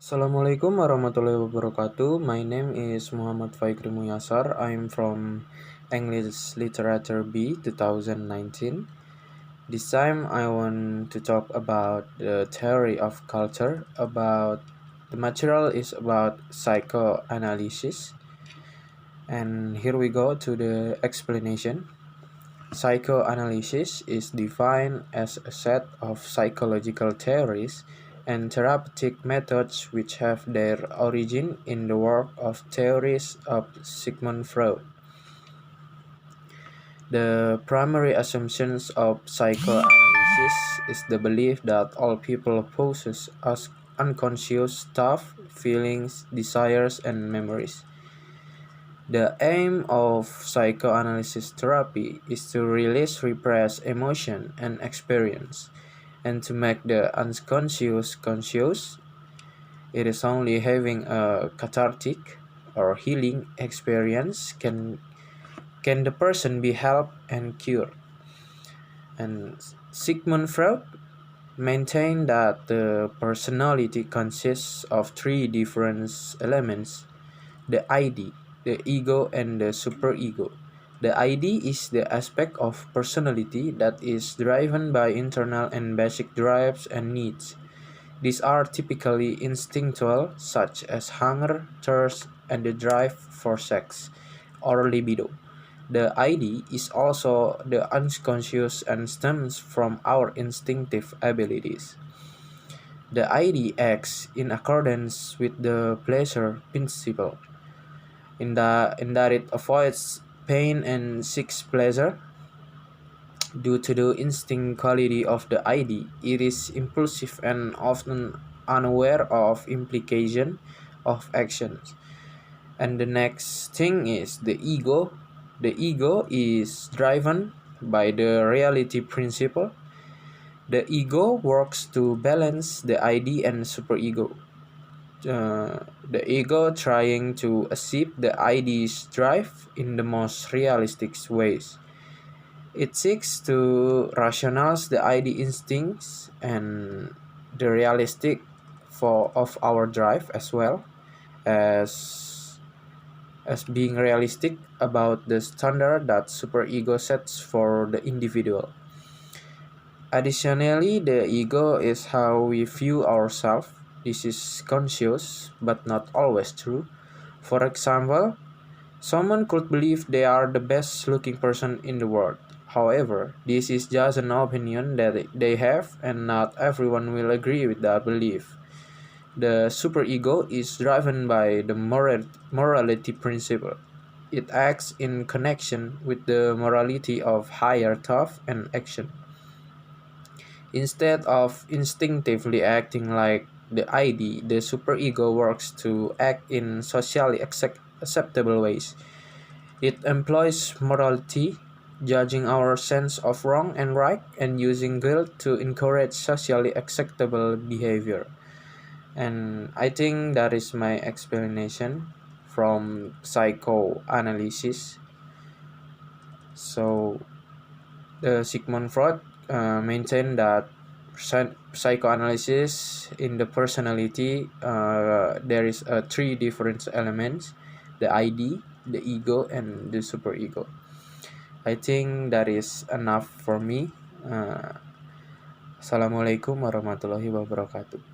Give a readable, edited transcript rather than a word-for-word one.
Assalamualaikum warahmatullahi wabarakatuh. My name is Faiqri Muyassar. I'm from English Literature B 2019. This time I want to talk about the theory of culture. About the material is about psychoanalysis. And here we go to the explanation. Psychoanalysis is defined as a set of psychological theories and therapeutic methods which have their origin in the work of theories of Sigmund Freud. The primary assumptions of psychoanalysis is the belief that all people possess unconscious thoughts, feelings, desires, and memories. The aim of psychoanalysis therapy is to release repressed emotion and experience, and to make the unconscious conscious. It is only having a cathartic or healing experience can the person be helped and cured. And Sigmund Freud maintained that the personality consists of three different elements: the ID, the ego, and the superego. The ID is the aspect of personality that is driven by internal and basic drives and needs. These are typically instinctual, such as hunger, thirst, and the drive for sex or libido. The ID is also the unconscious and stems from our instinctive abilities. The ID acts in accordance with the pleasure principle in that it avoids pain and seeks pleasure. Due to the instinct quality of the ID, it is impulsive and often unaware of implication of actions. And the next thing is the ego. The ego is driven by the reality principle. The ego works to balance the ID and superego. The ego trying to achieve the ID's drive in the most realistic ways. It seeks to rationalize the ID instincts and the realistic of our drive, as well as being realistic about the standard that superego sets for the individual. Additionally, the ego is how we view ourselves. This is conscious, but not always true. For example, someone could believe they are the best looking person in the world. However, this is just an opinion that they have, and not everyone will agree with that belief. The superego is driven by the morality principle. It acts in connection with the morality of higher thought and action. Instead of instinctively acting like the ID, the superego works to act in socially acceptable ways. It employs morality, judging our sense of wrong and right, and using guilt to encourage socially acceptable behavior. And I think that is my explanation from psychoanalysis. So, Sigmund Freud maintained that psychoanalysis in the personality, there is three different elements: the ID, the ego, and the superego. I think that is enough for me. Assalamualaikum warahmatullahi wabarakatuh.